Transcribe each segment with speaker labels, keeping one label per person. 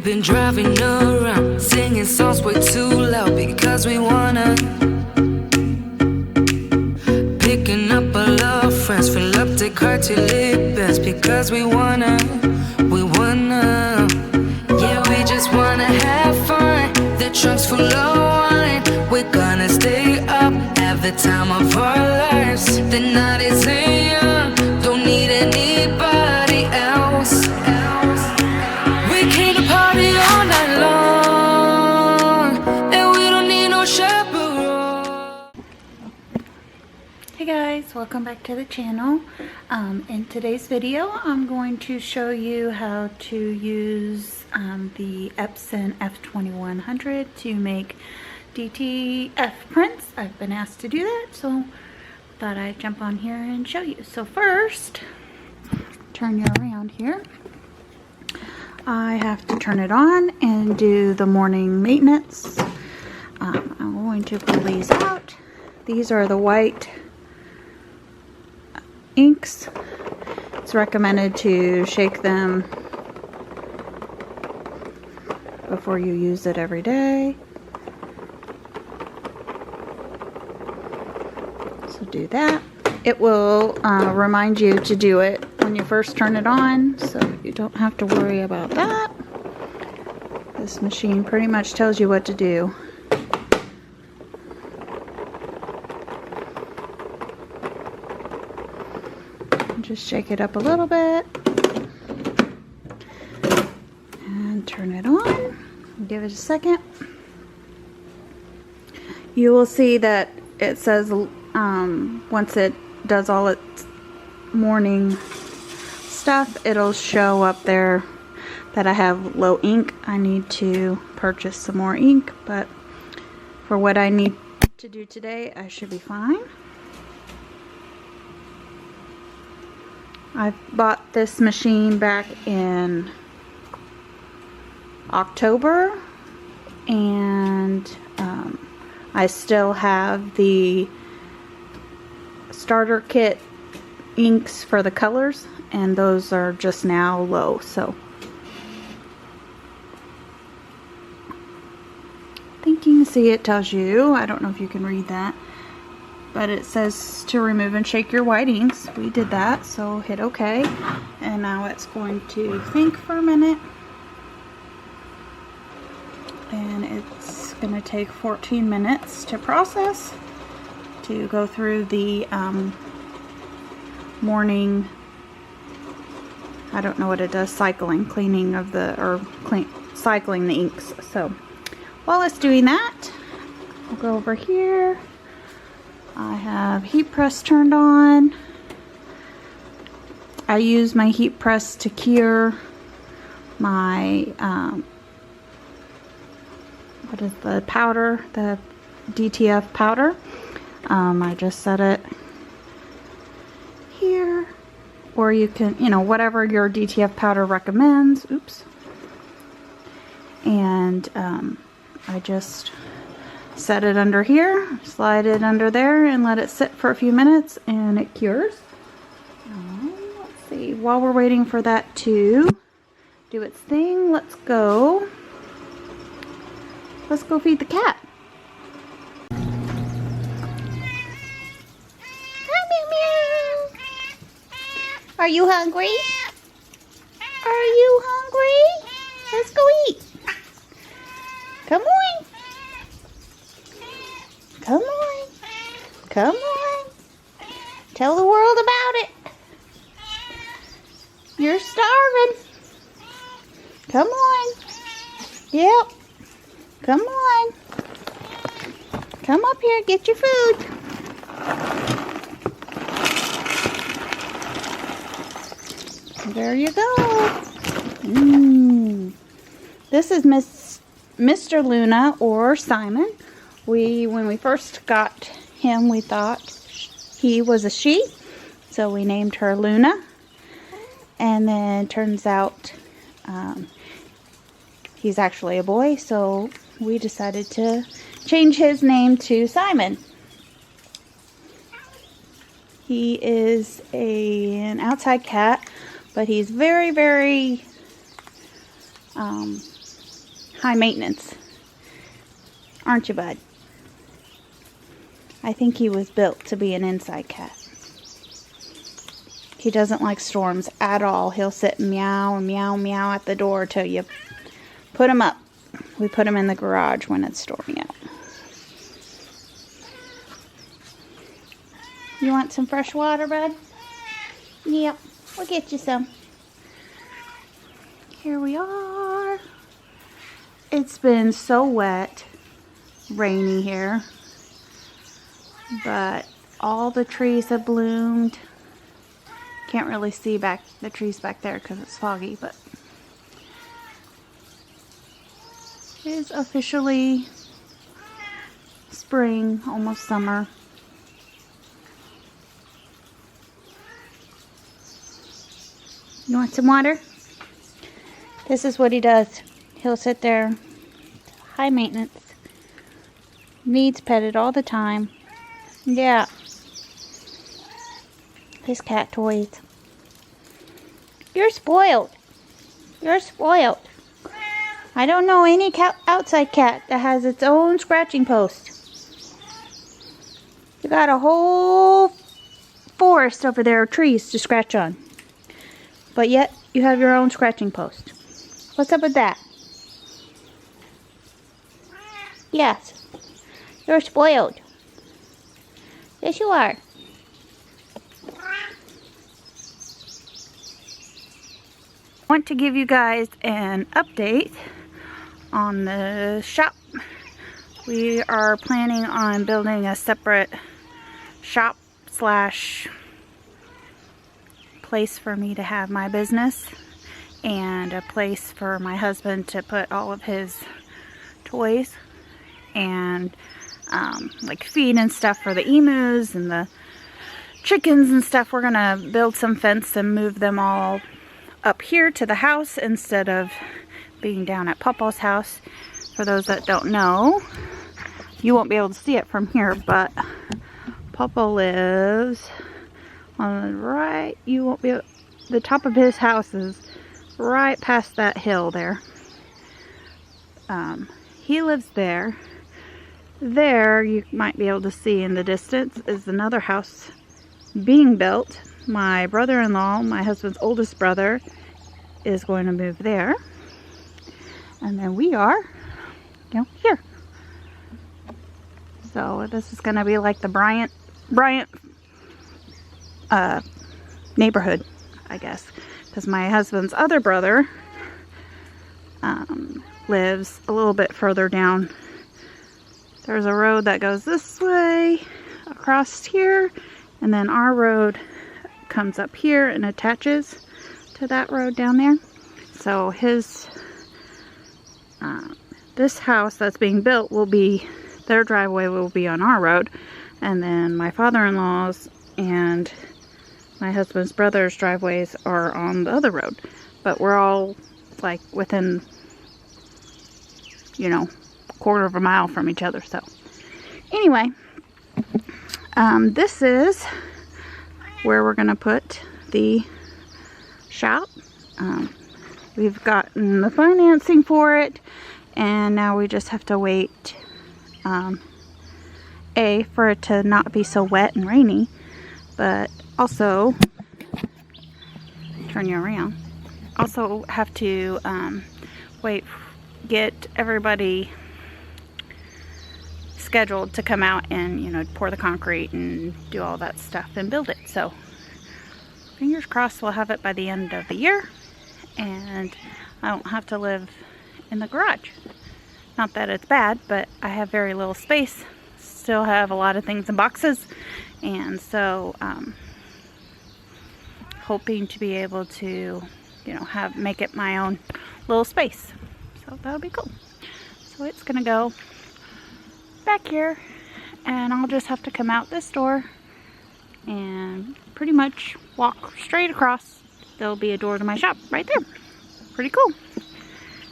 Speaker 1: been driving around, singing songs way too loud because we wanna. Picking up all our friends, fill up the car till it bends because we wanna. Yeah, we just wanna have fun. The trunk's full of wine. We're gonna stay up, have the time of our lives. The night is young, don't need anybody else. We came to party all night long, and we don't need no chaperone.
Speaker 2: Hey guys, welcome back to the channel. In today's video I'm going to show you how to use the Epson F2100 to make DTF prints. I've been asked to do that, so thought I'd jump on here and show you. So first, turn you around here. I have to turn it on and do the morning maintenance. I'm going to pull these out. These are the white inks. It's recommended to shake them before you use it every day. So do that. It will remind you to do it when you first turn it on, so you don't have to worry about that. This machine pretty much tells you what to do. Just shake it up a little bit and turn it on. Give it a second. You will see that it says once it does all its morning stuff, it'll show up there that I have low ink. I need to purchase some more ink, but for what I need to do today, I should be fine. I bought this machine back in October, and I still have the starter kit inks for the colors, and those are just now low. So I think you can see it tells you, I don't know if you can read that, but it says to remove and shake your white inks. We did that, so hit OK. And now it's going to think for a minute. And it's going to take 14 minutes to process, to go through the morning, I don't know what it does, cleaning of the, or cycling the inks. So while it's doing that, I'll go over here. I have heat press turned on. I use my heat press to cure my what is the powder, the DTF powder. I just set it here, or you can, whatever your DTF powder recommends. Oops. And I just set it under here, slide it under there, and let it sit for a few minutes, and it cures. Let's see, while we're waiting for that to do its thing, let's go feed the cat. Hi, Meow Meow. Are you hungry? Are you hungry? Let's go eat. Come on. Come on. Come on. Tell the world about it. You're starving. Come on. Yep. Come on. Come up here, get your food. There you go. This is Mr. Luna, or Simon. When we first got him, we thought he was a she, so we named her Luna. And then turns out he's actually a boy, so we decided to change his name to Simon. He is an outside cat, but he's very, very high maintenance. Aren't you, bud? I think he was built to be an inside cat. He doesn't like storms at all. He'll sit and meow and meow meow at the door till you put him up. We put him in the garage when it's storming out. You want some fresh water, bud? Yep, we'll get you some. Here we are. It's been so wet, rainy here, but all the trees have bloomed. Can't really see the trees back there because it's foggy, but it is officially spring, almost summer. You want some water? This is what he does. He'll sit there, high maintenance, needs petted all the time. Yeah. His cat toys. You're spoiled. You're spoiled. I don't know any outside cat that has its own scratching post. You got a whole forest over there of trees to scratch on. But yet, you have your own scratching post. What's up with that? Yes. You're spoiled. Yes, you are. I want to give you guys an update on the shop. We are planning on building a separate shop slash place for me to have my business, and a place for my husband to put all of his toys and like feed and stuff for the emus and the chickens and stuff. We're gonna build some fence and move them all up here to the house instead of being down at Papa's house. For those that don't know, you won't be able to see it from here, but Papa lives on the right. You won't be able, the top of his house is right past that hill there. He lives there. There, you might be able to see in the distance, is another house being built. My brother-in-law, my husband's oldest brother, is going to move there. And then we are, here. So this is going to be like the Bryant neighborhood, I guess. Because my husband's other brother lives a little bit further down. There's a road that goes this way, across here, and then our road comes up here and attaches to that road down there. So his, this house that's being built will be, their driveway will be on our road, and then my father-in-law's and my husband's brother's driveways are on the other road. But we're all like within, quarter of a mile from each other. So anyway, this is where we're gonna put the shop. We've gotten the financing for it, and now we just have to wait for it to not be so wet and rainy, but also turn you around. Also have to get everybody scheduled to come out and pour the concrete and do all that stuff and build it. So fingers crossed we'll have it by the end of the year, and I don't have to live in the garage. Not that it's bad, but I have very little space. Still have a lot of things in boxes, and so hoping to be able to make it my own little space. So that'll be cool. So it's gonna go back here, and I'll just have to come out this door and pretty much walk straight across. There'll be a door to my shop right there. Pretty cool.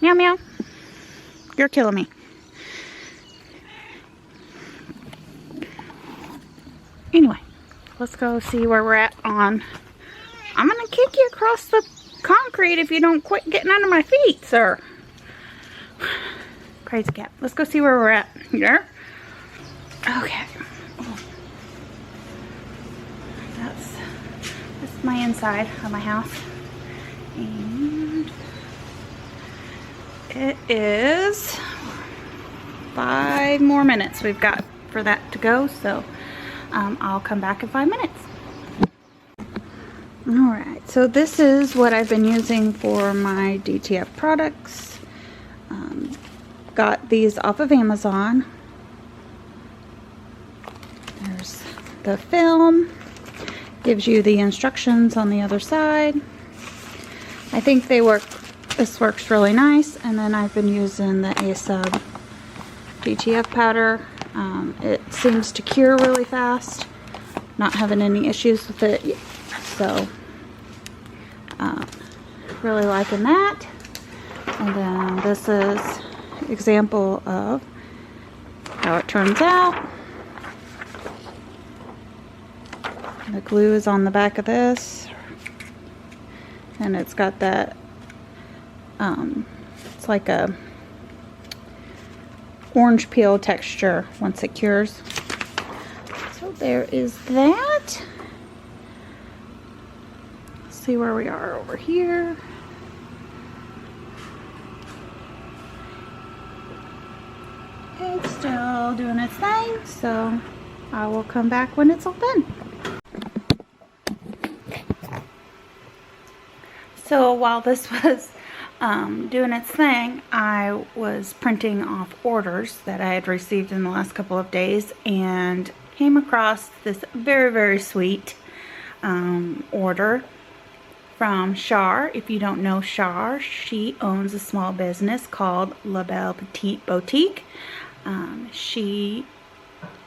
Speaker 2: Meow meow. You're killing me. Anyway, let's go see where we're at on. I'm gonna kick you across the concrete if you don't quit getting under my feet, sir. Crazy cat. Let's go see where we're at. Here. Okay. That's my inside of my house. And it is 5 more minutes we've got for that to go, so I'll come back in 5 minutes. Alright, so this is what I've been using for my DTF products. Got these off of Amazon. There's the film. Gives you the instructions on the other side. I think this works really nice. And then I've been using the A-Sub DTF powder. It seems to cure really fast. Not having any issues with it. So, really liking that. And then this is example of how it turns out. The glue is on the back of this, and it's got that it's like a orange peel texture once it cures. So there is that. Let's see where we are over here. It's still doing its thing, so I will come back when it's all done. So while this was doing its thing, I was printing off orders that I had received in the last couple of days and came across this very, very sweet order from Char. If you don't know Char, she owns a small business called La Belle Petite Boutique. She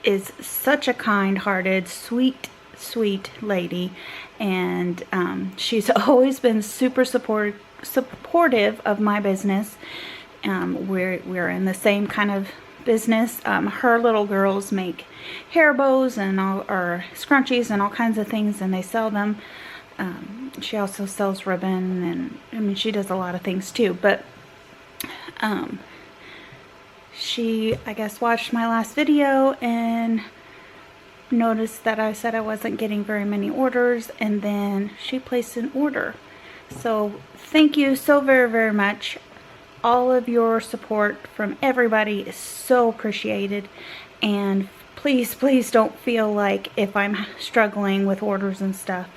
Speaker 2: is such a kind-hearted, sweet lady, and she's always been super supportive of my business. We're in the same kind of business. Her little girls make hair bows and or scrunchies and all kinds of things, and they sell them. She also sells ribbon, and I mean, she does a lot of things too, but she, I guess, watched my last video and noticed that I said I wasn't getting very many orders, and then she placed an order. So thank you so very, very much. All of your support from everybody is so appreciated, and please don't feel like if I'm struggling with orders and stuff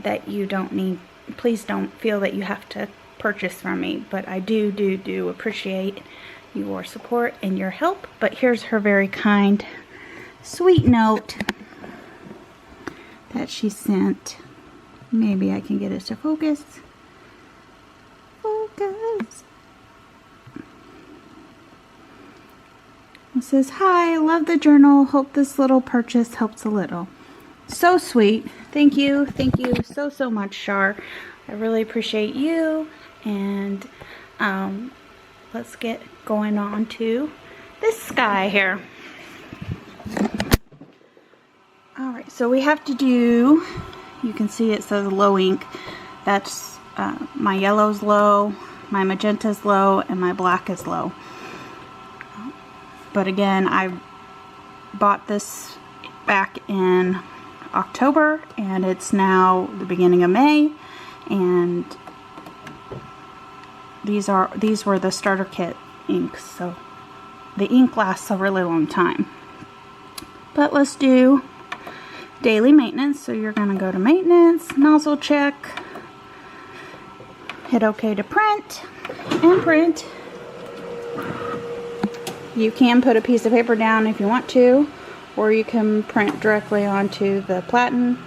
Speaker 2: that you don't need, please don't feel that you have to purchase from me, but I do appreciate your support and your help. But here's her very kind, sweet note that she sent. Maybe I can get it to focus. Focus. It says, "Hi, love the journal. Hope this little purchase helps a little." So sweet. Thank you so much, Char. I really appreciate you. And let's get going on to this guy here. Alright, so we have to do, you can see it says low ink. That's my yellow's low, my magenta's low, and my black is low. But again, I bought this back in October, and it's now the beginning of May, and these were the starter kit inks, so the ink lasts a really long time. But let's do daily maintenance. So you're going to go to maintenance, nozzle check, hit OK to print, and print. You can put a piece of paper down if you want to, or you can print directly onto the platen,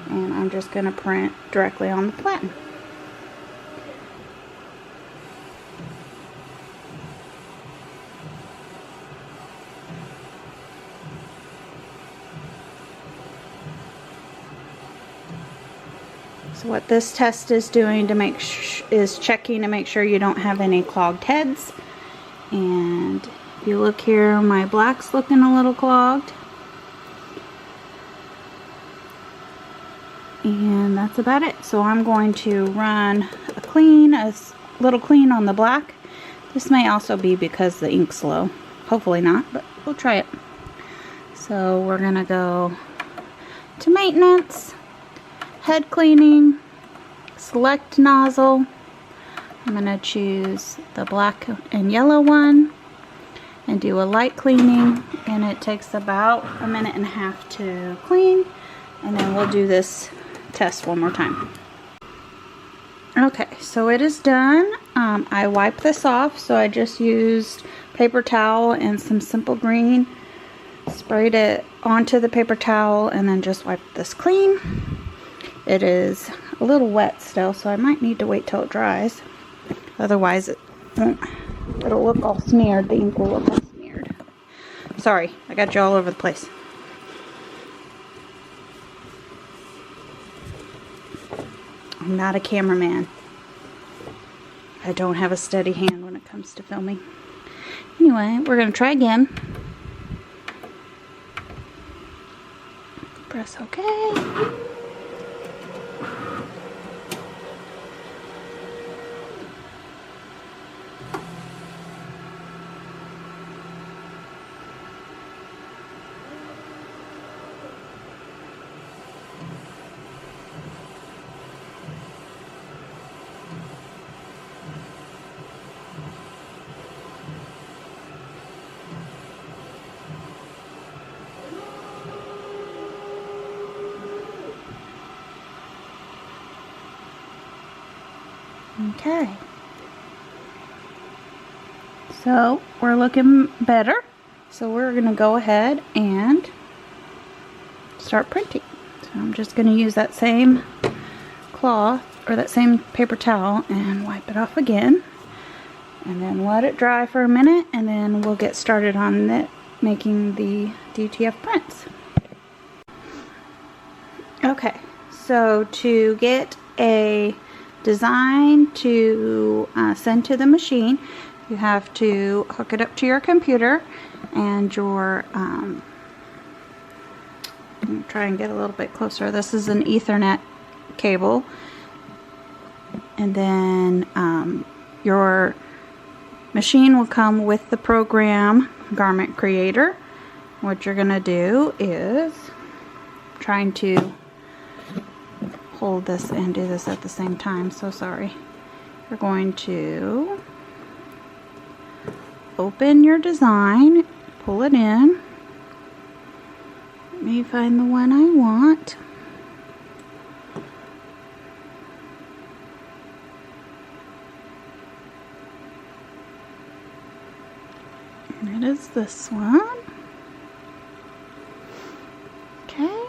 Speaker 2: and I'm just going to print directly on the platen. So what this test is doing to is checking to make sure you don't have any clogged heads. And if you look here, my black's looking a little clogged. And that's about it. So I'm going to run a little clean on the black. This may also be because the ink's low. Hopefully not, but we'll try it. So we're gonna go to maintenance, head cleaning, select nozzle. I'm gonna choose the black and yellow one and do a light cleaning, and it takes about 1.5 minutes to clean, and then we'll do this test one more time. Okay, so it is done. I wiped this off, so I just used paper towel and some simple green, sprayed it onto the paper towel, and then just wiped this clean. It is a little wet still, so I might need to wait till it dries. Otherwise it won't, it'll look all smeared. The ink will look all smeared. Sorry, I got you all over the place. I'm not a cameraman. I don't have a steady hand when it comes to filming. Anyway, we're going to try again. Press OK. Okay, so we're looking better, so we're going to go ahead and start printing. So I'm just going to use that same cloth or that same paper towel and wipe it off again, and then let it dry for a minute, and then we'll get started on making the DTF prints. Okay, so to get a design to send to the machine, you have to hook it up to your computer and your let me try and get a little bit closer. This is an Ethernet cable, and then your machine will come with the program Garment Creator. What you're gonna do is trying to hold this and do this at the same time, so sorry. You're going to open your design, pull it in. Let me find the one I want. And it is this one. Okay.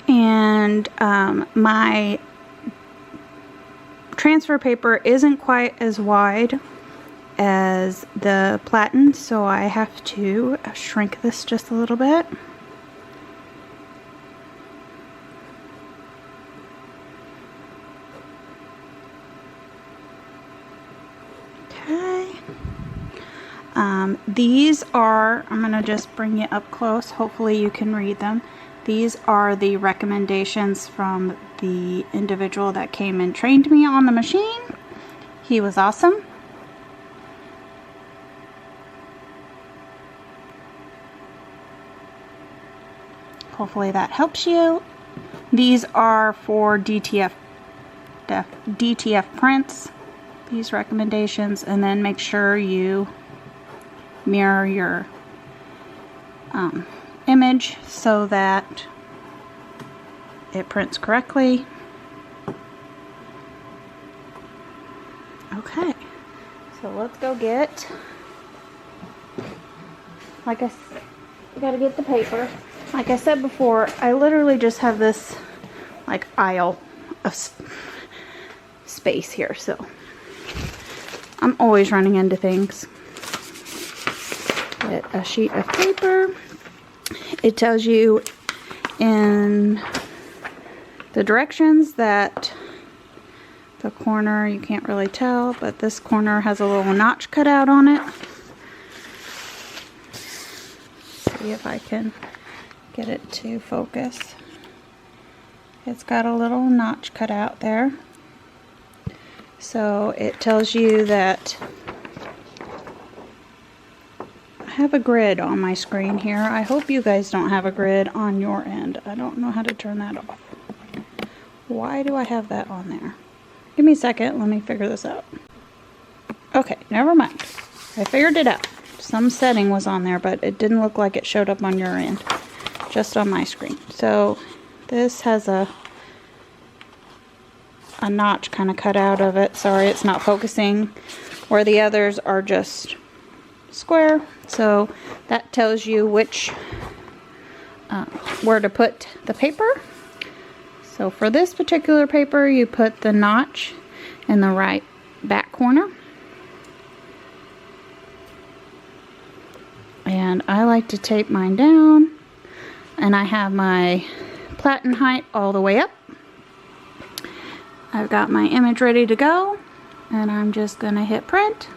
Speaker 2: And my transfer paper isn't quite as wide as the platen, so I have to shrink this just a little bit. Okay. These are, I'm going to just bring you up close, hopefully you can read them. These are the recommendations from the individual that came and trained me on the machine. He was awesome. Hopefully that helps you. These are for DTF prints, these recommendations, and then make sure you mirror your image so that it prints correctly. Okay, so let's go get, like I said, we gotta get the paper. Like I said before, I literally just have this like aisle of space here, so I'm always running into things. Get a sheet of paper. It tells you in the directions that the corner, you can't really tell, but this corner has a little notch cut out on it. See if I can get it to focus. It's got a little notch cut out there. So it tells you that I have a grid on my screen here. I hope you guys don't have a grid on your end. I don't know how to turn that off. Why do I have that on there? Give me a second, let me figure this out. Okay, never mind. I figured it out. Some setting was on there, but it didn't look like it showed up on your end. Just on my screen. So this has a notch kind of cut out of it. Sorry, it's not focusing. Where the others are just square. So that tells you which where to put the paper. So for this particular paper, you put the notch in the right back corner. And I like to tape mine down. And I have my platen height all the way up. I've got my image ready to go. And I'm just going to hit print.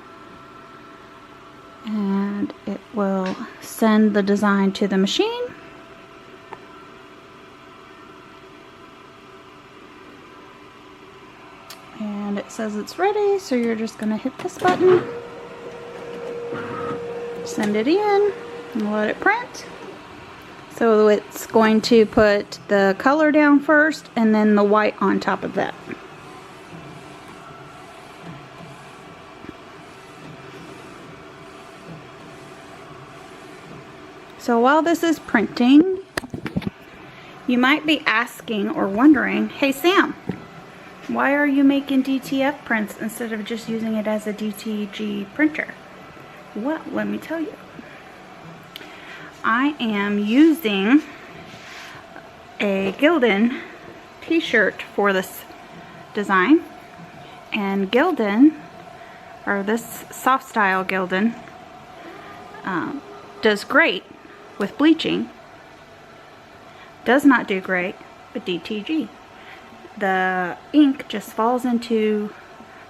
Speaker 2: And it will send the design to the machine. And it says it's ready, so you're just going to hit this button, send it in, and let it print. So it's going to put the color down first, and then the white on top of that. So while this is printing, you might be asking or wondering, hey Sam, why are you making DTF prints instead of just using it as a DTG printer? Well, let me tell you. I am using a Gildan t-shirt for this design. And Gildan, or this soft style Gildan, does great with bleaching. Does not do great with DTG. The ink just falls into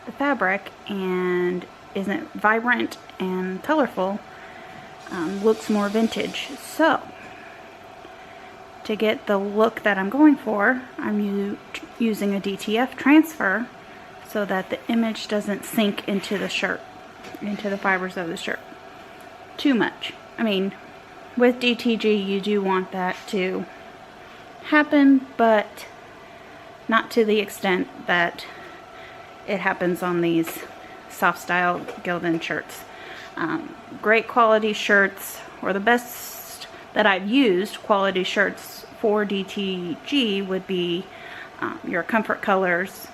Speaker 2: the fabric and isn't vibrant and colorful, looks more vintage. So to get the look that I'm going for, I'm using a DTF transfer so that the image doesn't sink into the shirt, into the fibers of the shirt too much. I mean, with DTG you do want that to happen, but not to the extent that it happens on these soft style Gildan shirts. Great quality shirts, or the best that I've used quality shirts for DTG would be your Comfort Colors,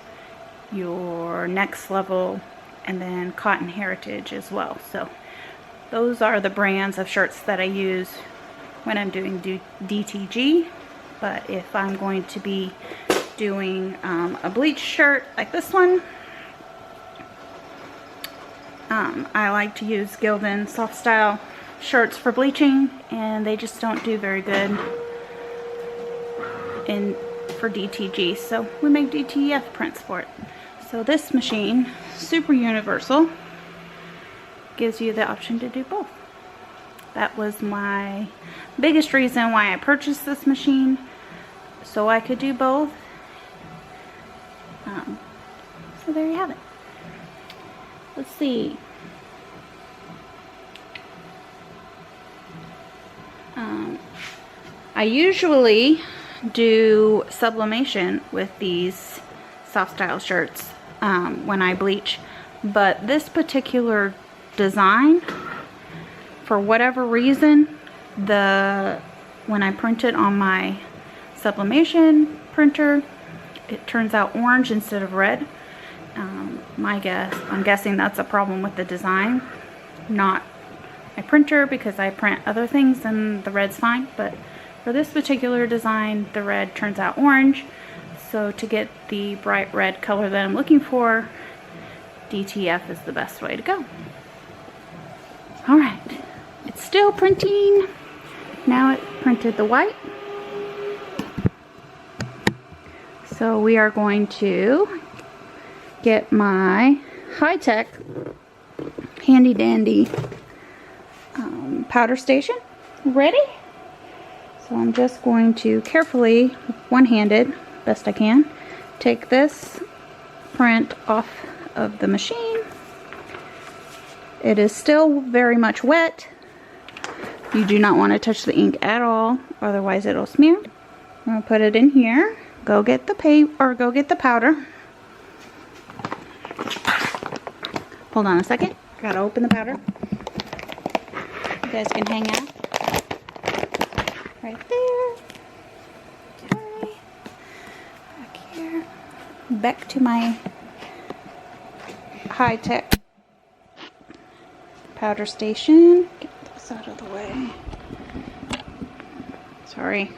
Speaker 2: your Next Level, and then Cotton Heritage as well. So those are the brands of shirts that I use when I'm doing DTG. But if I'm going to be doing a bleach shirt like this one, I like to use Gildan soft style shirts for bleaching, and they just don't do very good for DTG, so we make DTF prints for it. So this machine, super universal, gives you the option to do both. That was my biggest reason why I purchased this machine, so I could do both. So there you have it. Let's see. I usually do sublimation with these soft style shirts when I bleach, but this particular design, for whatever reason, when I print it on my sublimation printer, it turns out orange instead of red. I'm guessing that's a problem with the design, not my printer, because I print other things and the red's fine, but for this particular design the red turns out orange. So to get the bright red color that I'm looking for, DTF is the best way to go. Alright, it's still printing. Now it printed the white. So we are going to get my high-tech handy dandy powder station ready. So I'm just going to carefully, one-handed, best I can, take this print off of the machine. It is still very much wet. You do not want to touch the ink at all, otherwise it'll smear. I'm going to put it in here. Go get the paint, or go get the powder. Hold on a second. Gotta open the powder. You guys can hang out. Right there. Okay. Back here. Back to my high-tech powder station. Get this out of the way. Sorry.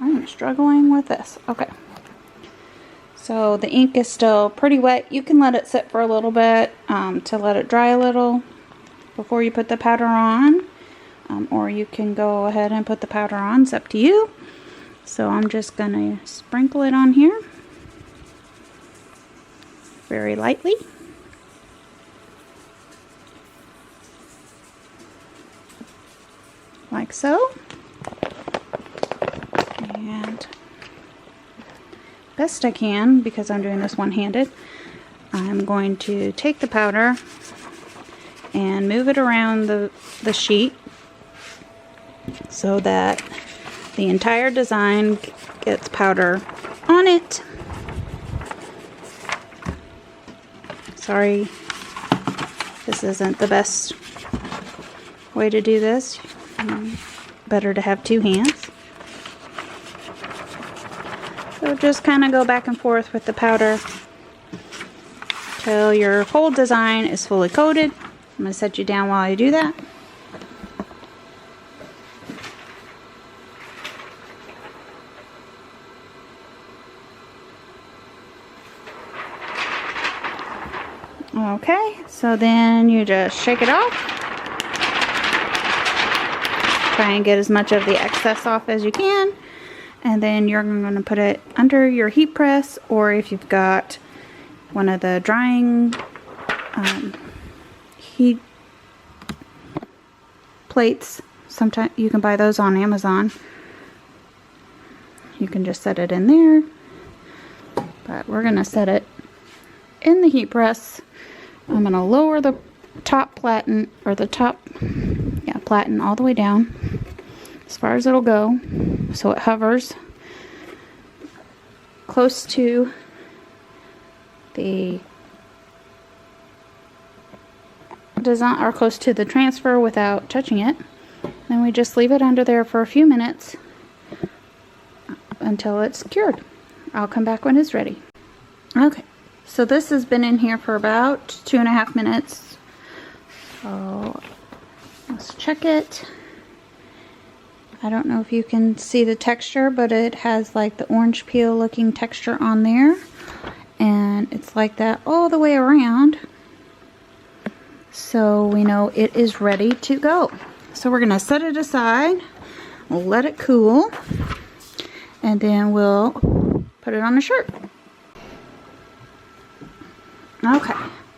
Speaker 2: I'm struggling with this. Okay. So the ink is still pretty wet. You can let it sit for a little bit to let it dry a little before you put the powder on. Or you can go ahead and put the powder on. It's up to you. So I'm just going to sprinkle it on here very lightly. Like so. And best I can, because I'm doing this one-handed, I'm going to take the powder and move it around the sheet so that the entire design gets powder on it. Sorry, this isn't the best way to do this. Better to have two hands. So just kind of go back and forth with the powder till your whole design is fully coated. I'm going to set you down while I do that. Okay, so then you just shake it off. Try and get as much of the excess off as you can. And then you're going to put it under your heat press, or if you've got one of the drying heat plates, sometimes you can buy those on Amazon. You can just set it in there. But we're going to set it in the heat press. I'm going to lower the top platen, or the top, platen all the way down as far as it'll go, so it hovers close to the design, or close to the transfer without touching it. Then we just leave it under there for a few minutes until it's cured. I'll come back when it's ready. Okay, so this has been in here for about 2.5 minutes. So let's check it. I don't know if you can see the texture, but it has like the orange peel looking texture on there. And it's like that all the way around. So we know it is ready to go. So we're going to set it aside. We'll let it cool. And then we'll put it on a shirt. Okay,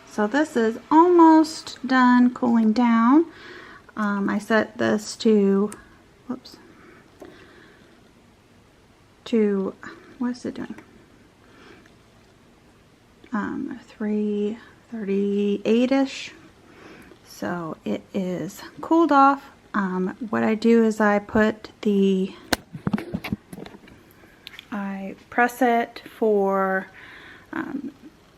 Speaker 2: so this is almost done cooling down. I set this to, whoops, to, what is it doing? 338-ish. So it is cooled off. What I do is I press it for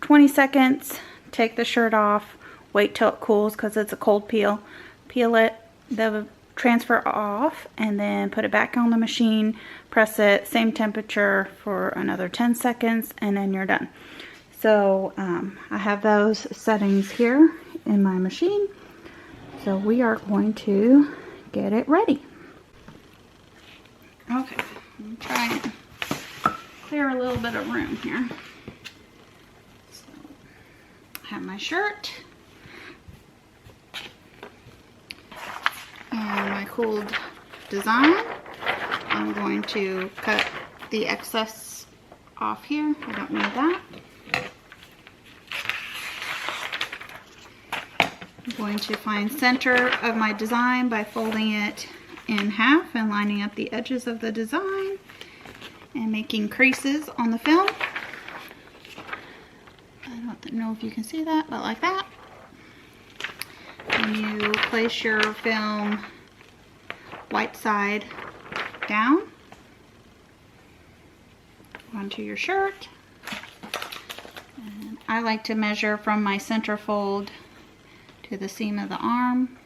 Speaker 2: 20 seconds, take the shirt off, wait till it cools because it's a cold peel, peel it, the transfer off, and then put it back on the machine, press it, same temperature for another 10 seconds, and then you're done. So I have those settings here in my machine. So we are going to get it ready. Okay, I'm trying to clear a little bit of room here. So I have my shirt and my cooled design. I'm going to cut the excess off here. I don't need that. I'm going to find center of my design by folding it in half and lining up the edges of the design. and making creases on the film. I don't know if you can see that, but like that. And you place your film white side down onto your shirt. And I like to measure from my center fold to the seam of the arm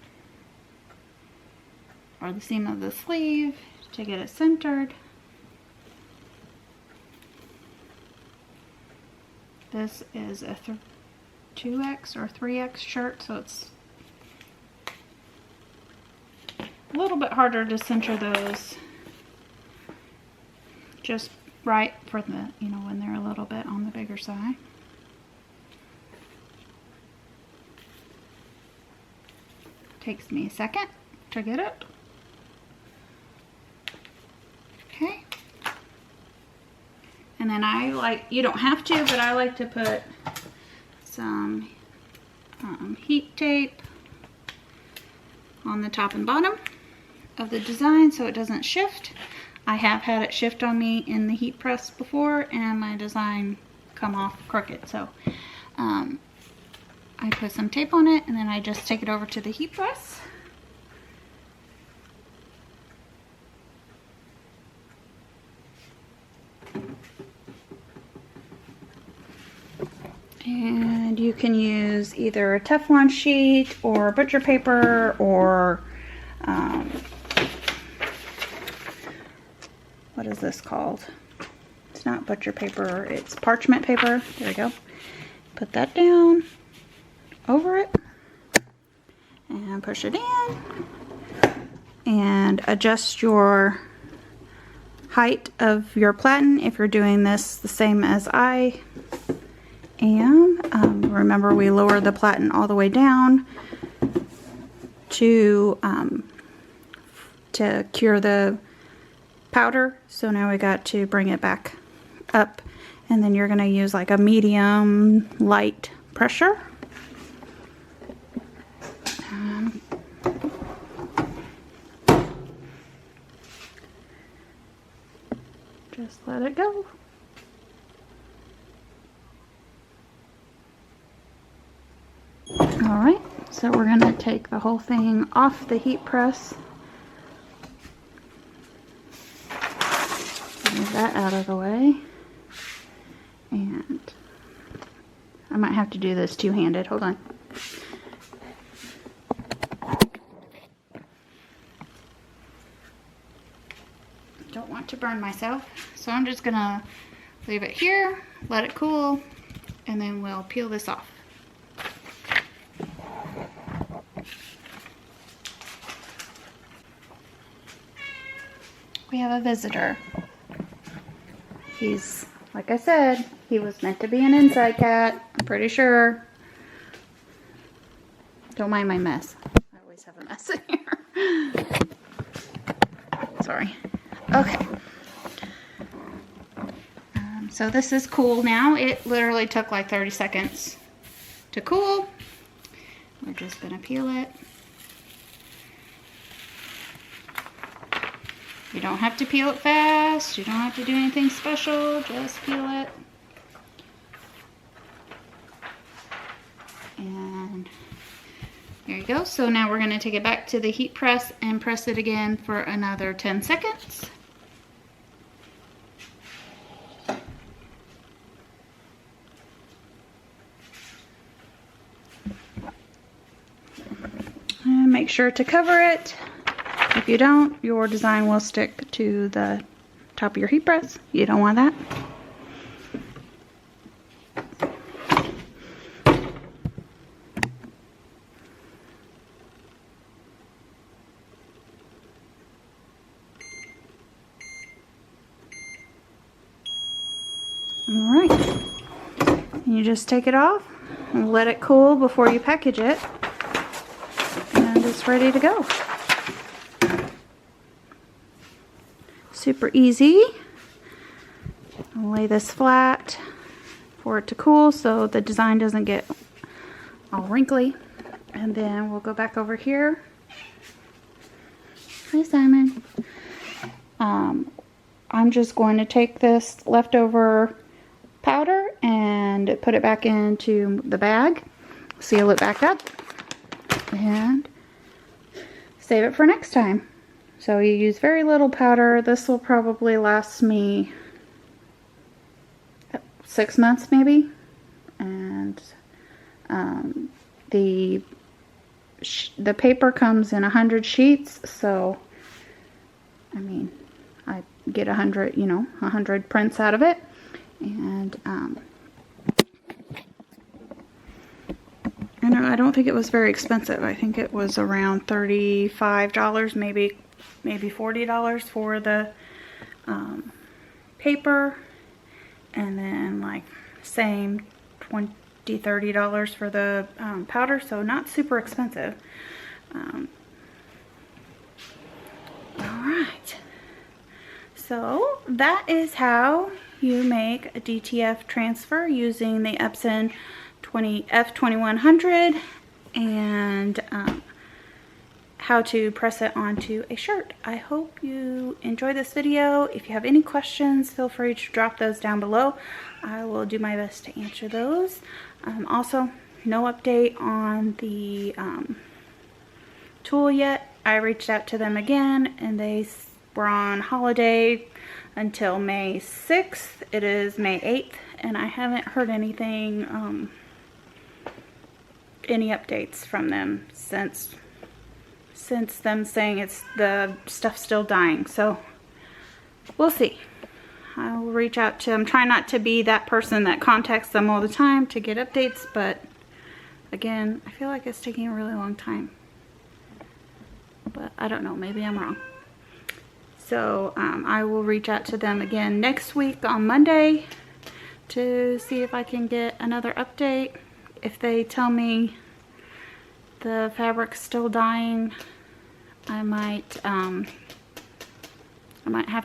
Speaker 2: or the seam of the sleeve to get it centered. This is a 2X or 3X shirt, so it's a little bit harder to center those just right for the, you know, when they're a little bit on the bigger side. Takes me a second to get it. Okay. And then I like, you don't have to, but I like to put some heat tape on the top and bottom of the design so it doesn't shift. I have had it shift on me in the heat press before and my design come off crooked. So I put some tape on it and then I just take it over to the heat press. And you can use either a Teflon sheet or butcher paper or what is this called? It's not butcher paper, it's parchment paper. There we go. Put that down over it and push it in and adjust your height of your platen if you're doing this the same as I am. Remember, we lowered the platen all the way down to cure the powder, so now we got to bring it back up, and then you're going to use like a medium light pressure. Just let it go. Alright, so we're going to take the whole thing off the heat press. Move that out of the way. And I might have to do this two-handed. Hold on. Don't want to burn myself, so I'm just going to leave it here, let it cool, and then we'll peel this off. We have a visitor. He's, like I said, he was meant to be an inside cat, I'm pretty sure. Don't mind my mess. I always have a mess in here. Sorry. Okay. So this is cool now. It literally took like 30 seconds to cool. We're just gonna peel it. You don't have to peel it fast. You don't have to do anything special. Just peel it. And there you go. So now we're going to take it back to the heat press and press it again for another 10 seconds. And make sure to cover it. If you don't, your design will stick to the top of your heat press. You don't want that. Alright. You just take it off and let it cool before you package it. And it's ready to go. Super easy. I'll lay this flat for it to cool so the design doesn't get all wrinkly. And then we'll go back over here. Hi, Simon. I'm just going to take this leftover powder and put it back into the bag, seal it back up, and save it for next time. So you use very little powder. This will probably last me 6 months maybe. And the paper comes in 100 sheets, so I mean, I get 100, you know, 100 prints out of it. And I don't think it was very expensive. I think it was around $35, maybe $40 for the paper, and then like same $20-$30 for the powder, so not super expensive. Alright, so that is how you make a DTF transfer using the Epson F2100, and how to press it onto a shirt. I hope you enjoyed this video. If you have any questions, feel free to drop those down below. I will do my best to answer those. Also, no update on the tool yet. I reached out to them again, and they were on holiday until May 6th. It is May 8th, and I haven't heard anything, any updates from them since them saying the stuff's still dying. So we'll see. I will reach out to them. Try not to be that person that contacts them all the time to get updates, but again, I feel like it's taking a really long time. But I don't know, maybe I'm wrong. So I will reach out to them again next week on Monday to see if I can get another update. If they tell me the fabric's still dying, I might have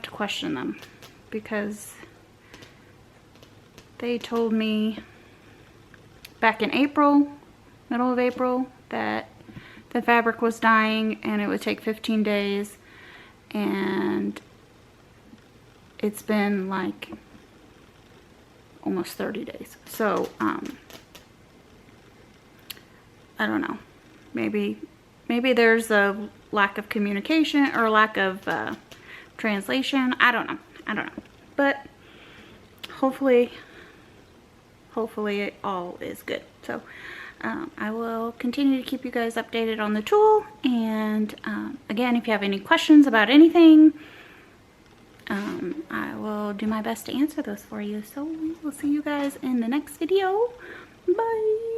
Speaker 2: to question them, because they told me back in April, middle of April, that the fabric was dying and it would take 15 days, and it's been like almost 30 days. So I don't know, maybe there's a lack of communication or lack of translation. I don't know, but hopefully it all is good. So I will continue to keep you guys updated on the tool, and again, if you have any questions about anything, I will do my best to answer those for you. So we'll see you guys in the next video. Bye.